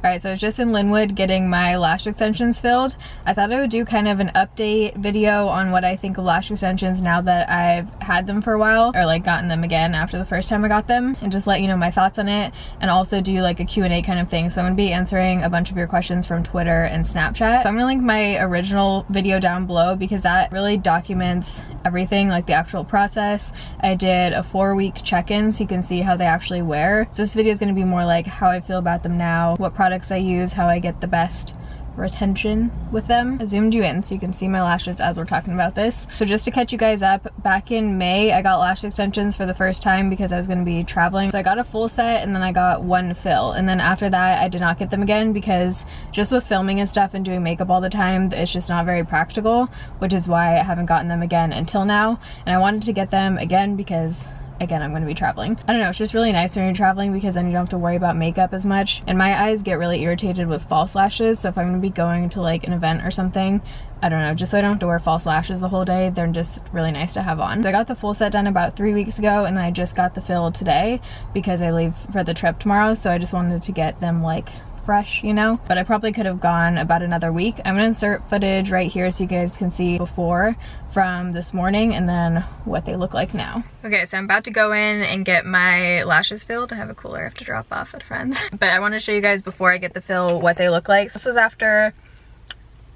Alright, so I was just in Linwood getting my lash extensions filled. I thought I would do kind of an update video on what I think of lash extensions now that I've had them for a while, or like gotten them again after the first time I got them, and just let you know my thoughts on it, and also do like a Q&A kind of thing. So I'm going to be answering a bunch of your questions from Twitter and Snapchat. So I'm going to link my original video down below because that really documents everything, like the actual process. I did a 4-week check-in so you can see how they actually wear. So this video is going to be more like how I feel about them now, what products I use, how I get the best retention with them. I zoomed you in so you can see my lashes as we're talking about this. So just to catch you guys up, back in May I got lash extensions for the first time because I was going to be traveling. So I got a full set and then I got one fill, and then after that I did not get them again because just with filming and stuff and doing makeup all the time, it's just not very practical, which is why I haven't gotten them again until now. And I wanted to get them again because again, I'm going to be traveling. I don't know, it's just really nice when you're traveling because then you don't have to worry about makeup as much. And my eyes get really irritated with false lashes, so if I'm going to be going to like an event or something, I don't know, just so I don't have to wear false lashes the whole day, they're just really nice to have on. So I got the full set done about 3 weeks ago, and then I just got the fill today because I leave for the trip tomorrow, so I just wanted to get them like fresh, you know, but I probably could have gone about another week. I'm gonna insert footage right here so you guys can see before from this morning and then what they look like now. Okay, so I'm about to go in and get my lashes filled. I have a cooler I have to drop off at a friend's, but I want to show you guys before I get the fill what they look like. So this was after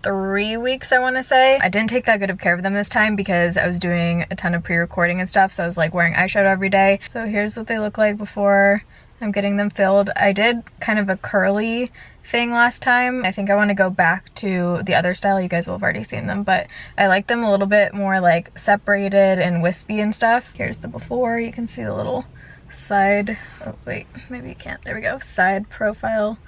3 weeks, I want to say. I didn't take that good of care of them this time because I was doing a ton of pre-recording and stuff, so I was like wearing eyeshadow every day. So here's what they look like before I'm getting them filled. I did kind of a curly thing last time. I think I want to go back to the other style. You guys will have already seen them, but I like them a little bit more like separated and wispy and stuff. Here's the before. You can see the little side, oh wait, maybe you can't, there we go, side profile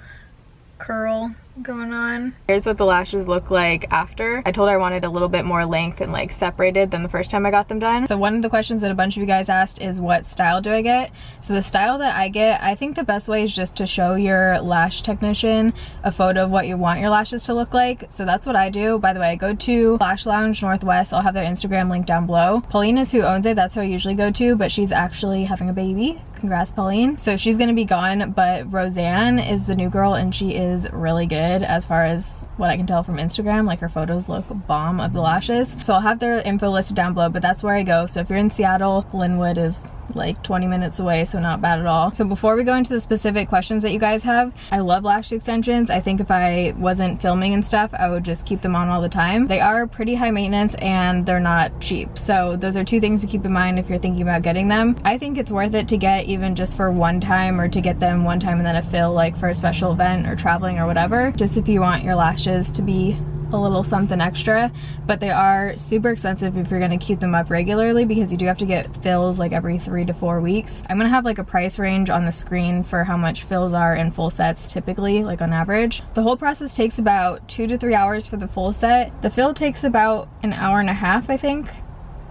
curl going on. Here's what the lashes look like after. I told her I wanted a little bit more length and like separated than the first time I got them done. So one of the questions that a bunch of you guys asked is what style do I get? So the style that I get, I think the best way is just to show your lash technician a photo of what you want your lashes to look like. So that's what I do. By the way, I go to Lash Lounge Northwest. I'll have their Instagram link down below. Pauline is who owns it. That's who I usually go to, but she's actually having a baby. Congrats, Pauline. So she's gonna be gone, but Roseanne is the new girl and she is really good as far as what I can tell from Instagram. Like her photos look bomb of the lashes. So I'll have their info listed down below, but that's where I go. So if you're in Seattle, Linwood is like 20 minutes away, so not bad at all. So before we go into the specific questions that you guys have, I love lash extensions. I think if I wasn't filming and stuff, I would just keep them on all the time. They are pretty high maintenance and they're not cheap. So those are two things to keep in mind if you're thinking about getting them. I think it's worth it to get even just for one time, or to get them one time and then a fill like for a special event or traveling or whatever, just if you want your lashes to be a little something extra. But they are super expensive if you're going to keep them up regularly because you do have to get fills like every 3 to 4 weeks. I'm going to have like a price range on the screen for how much fills are in full sets typically, like on average. The whole process takes about 2 to 3 hours for the full set. The fill takes about an hour and a half, I think.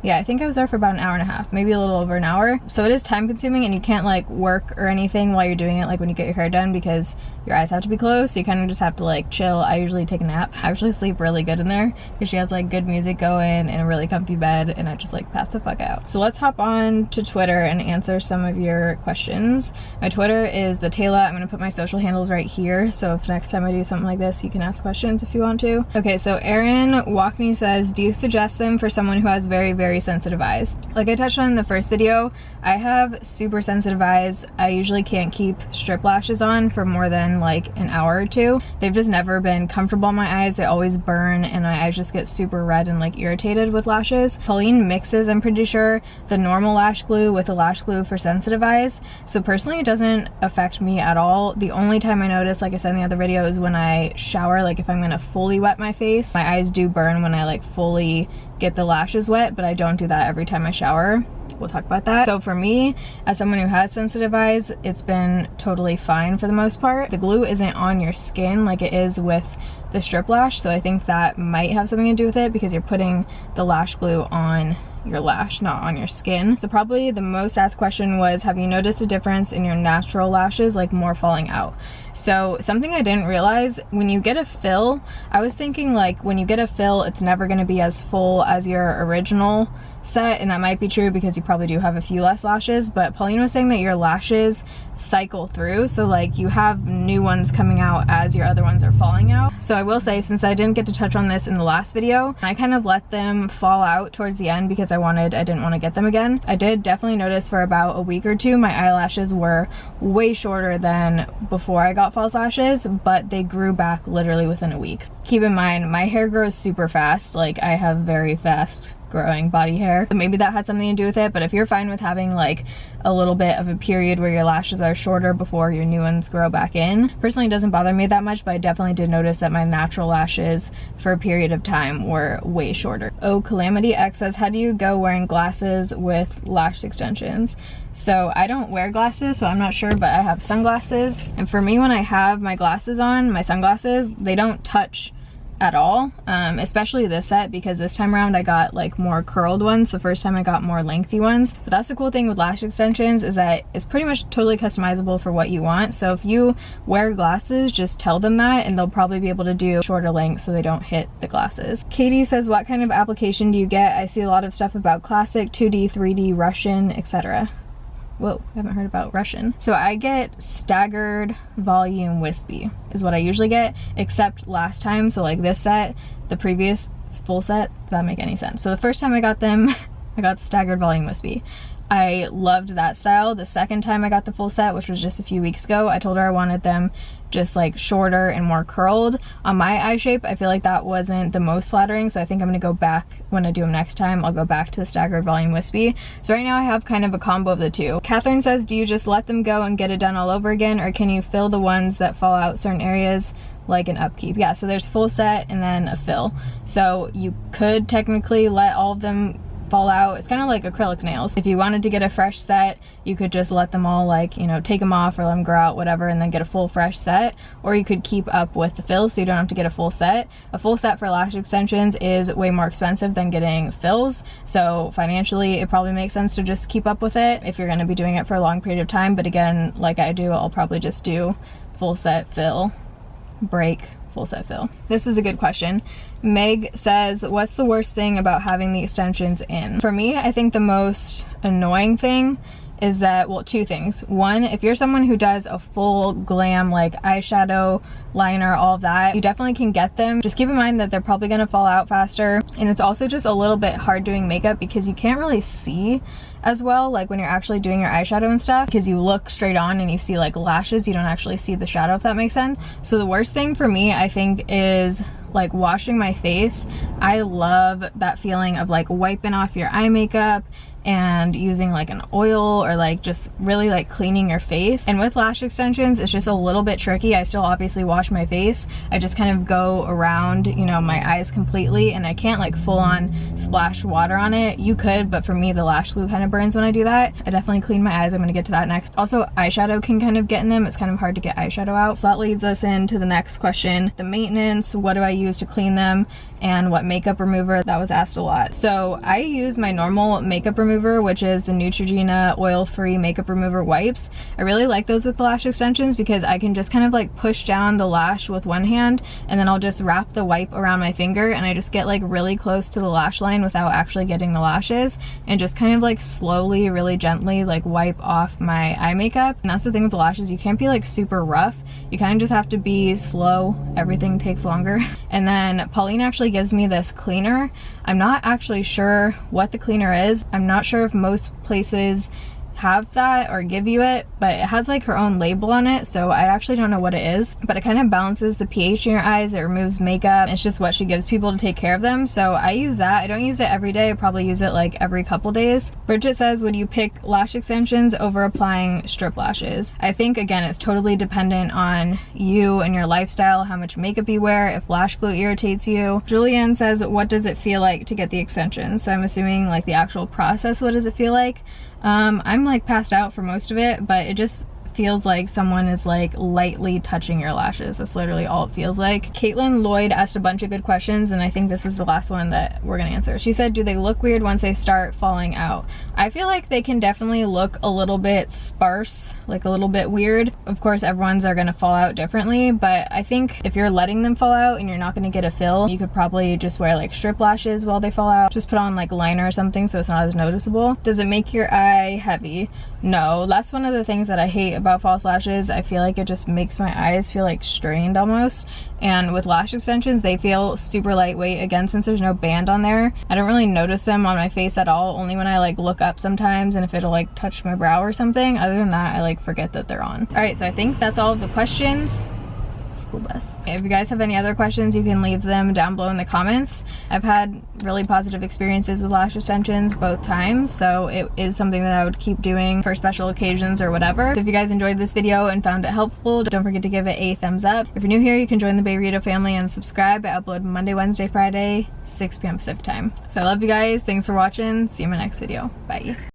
Yeah, I think I was there for about an hour and a half, maybe a little over an hour. So it is time consuming and you can't like work or anything while you're doing it, like when you get your hair done, because your eyes have to be closed, so you kind of just have to like chill. I usually take a nap. I actually sleep really good in there because she has like good music going and a really comfy bed, and I just like pass the fuck out. So let's hop on to Twitter and answer some of your questions. My Twitter is the Taylor. I'm gonna put my social handles right here, so if next time I do something like this, you can ask questions if you want to. Okay, so Erin Walkney says, do you suggest them for someone who has very sensitive eyes? Like I touched on in the first video, I have super sensitive eyes. I usually can't keep strip lashes on for more than like an hour or two. They've just never been comfortable on my eyes. They always burn and my eyes just get super red and like irritated with lashes. Pauline mixes, I'm pretty sure, the normal lash glue with the lash glue for sensitive eyes. So personally it doesn't affect me at all. The only time I notice, like I said in the other video, is when I shower. Like if I'm gonna fully wet my face, my eyes do burn when I like fully get the lashes wet, but I don't do that every time I shower. We'll talk about that. So for me, as someone who has sensitive eyes, it's been totally fine for the most part. The glue isn't on your skin like it is with the strip lash, so I think that might have something to do with it because you're putting the lash glue on your lash, not on your skin. So probably the most asked question was, have you noticed a difference in your natural lashes, like more falling out? So something I didn't realize, when you get a fill, I was thinking like when you get a fill, it's never going to be as full as your original set, and that might be true because you probably do have a few less lashes, but Pauline was saying that your lashes cycle through, so like you have new ones coming out as your other ones are falling out. So I will say, since I didn't get to touch on this in the last video, I kind of let them fall out towards the end because I didn't want to get them again. I did definitely notice for about a week or two my eyelashes were way shorter than before I got false lashes, but they grew back literally within a week. Keep in mind, my hair grows super fast. Like, I have very fast growing body hair, so maybe that had something to do with it. But if you're fine with having like a little bit of a period where your lashes are shorter before your new ones grow back in, personally it doesn't bother me that much, but I definitely did notice that my natural lashes for a period of time were way shorter. Oh, Calamity X says, how do you go wearing glasses with lash extensions? So I don't wear glasses, so I'm not sure, but I have sunglasses, and for me, when I have my glasses on, my sunglasses, they don't touch at all, especially this set, because this time around I got like more curled ones. The first time I got more lengthy ones. But that's the cool thing with lash extensions, is that it's pretty much totally customizable for what you want. So if you wear glasses, just tell them that and they'll probably be able to do shorter lengths so they don't hit the glasses. Katie says, what kind of application do you get? I see a lot of stuff about classic, 2D, 3D, Russian, etc. Whoa, I haven't heard about Russian. So I get staggered volume wispy is what I usually get, except last time. So like this set, the previous full set, if that make any sense. So the first time I got them, I got the staggered volume wispy. I loved that style. The second time I got the full set, which was just a few weeks ago, I told her I wanted them just like shorter and more curled. On my eye shape, I feel like that wasn't the most flattering, so I think I'm gonna go back when I do them next time. I'll go back to the staggered volume wispy. So right now I have kind of a combo of the two. Catherine says, do you just let them go and get it done all over again, or can you fill the ones that fall out certain areas like an upkeep? Yeah, so there's full set and then a fill. So you could technically let all of them fall out. It's kind of like acrylic nails. If you wanted to get a fresh set, you could just let them all, like, you know, take them off or let them grow out, whatever, and then get a full fresh set. Or you could keep up with the fills so you don't have to get a full set. A full set for lash extensions is way more expensive than getting fills, so financially it probably makes sense to just keep up with it if you're going to be doing it for a long period of time. But again, like I do, I'll probably just do full set, fill, break, full set, fill. This is a good question. Meg says, what's the worst thing about having the extensions in? For me, I think the most annoying thing is that, well, two things. One, if you're someone who does a full glam, like eyeshadow, liner, all of that, you definitely can get them. Just keep in mind that they're probably gonna fall out faster. And it's also just a little bit hard doing makeup because you can't really see as well, like when you're actually doing your eyeshadow and stuff, because you look straight on and you see like lashes, you don't actually see the shadow, if that makes sense. So the worst thing for me, I think, is like washing my face. I love that feeling of like wiping off your eye makeup and using like an oil, or like just really like cleaning your face. And with lash extensions, it's just a little bit tricky. I still obviously wash my face. I just kind of go around, you know, my eyes completely, and I can't like full on splash water on it. You could, but for me, the lash glue kind of burns when I do that. I definitely clean my eyes. I'm gonna get to that next. Also, eyeshadow can kind of get in them. It's kind of hard to get eyeshadow out. So that leads us into the next question. The maintenance, what do I use to clean them? And what makeup remover? That was asked a lot. So I use my normal makeup remover, which is the Neutrogena oil-free makeup remover wipes. I really like those with the lash extensions because I can just kind of like push down the lash with one hand, and then I'll just wrap the wipe around my finger, and I just get like really close to the lash line without actually getting the lashes, and just kind of like slowly, really gently like wipe off my eye makeup. And that's the thing with the lashes, you can't be like super rough. You kind of just have to be slow. Everything takes longer. And then Pauline actually gives me this cleaner. I'm not actually sure what the cleaner is. I'm not sure if most places have that or give you it, but it has like her own label on it, so I actually don't know what it is. But it kind of balances the pH in your eyes, it removes makeup. It's just what she gives people to take care of them, so I use that. I don't use it every day. I probably use it like every couple days. Bridget says, would you pick lash extensions over applying strip lashes? I think, again, it's totally dependent on you and your lifestyle, how much makeup you wear, if lash glue irritates you. Julianne says, what does it feel like to get the extensions? So I'm assuming like the actual process, what does it feel like? I'm like passed out for most of it, but it just feels like someone is like lightly touching your lashes. That's literally all it feels like. Caitlin Lloyd asked a bunch of good questions, and I think this is the last one that we're gonna answer. She said, do they look weird once they start falling out? I feel like they can definitely look a little bit sparse, like a little bit weird. Of course, everyone's are gonna fall out differently, but I think if you're letting them fall out and you're not gonna get a fill, you could probably just wear like strip lashes while they fall out. Just put on like liner or something so it's not as noticeable. Does it make your eye heavy? No, that's one of the things that I hate about false lashes. I feel like it just makes my eyes feel like strained almost. And with lash extensions, they feel super lightweight. Again, since there's no band on there, I don't really notice them on my face at all, only when I like look up sometimes and if it'll like touch my brow or something. Other than that, I like forget that they're on. All right, so I think that's all of the questions. School bus. If you guys have any other questions, you can leave them down below in the comments. I've had really positive experiences with lash extensions both times, so it is something that I would keep doing for special occasions or whatever. So if you guys enjoyed this video and found it helpful, don't forget to give it a thumbs up. If you're new here, you can join the Bayrito family and subscribe. I upload Monday, Wednesday, Friday, 6 p.m. Pacific time. So I love you guys. Thanks for watching. See you in my next video. Bye.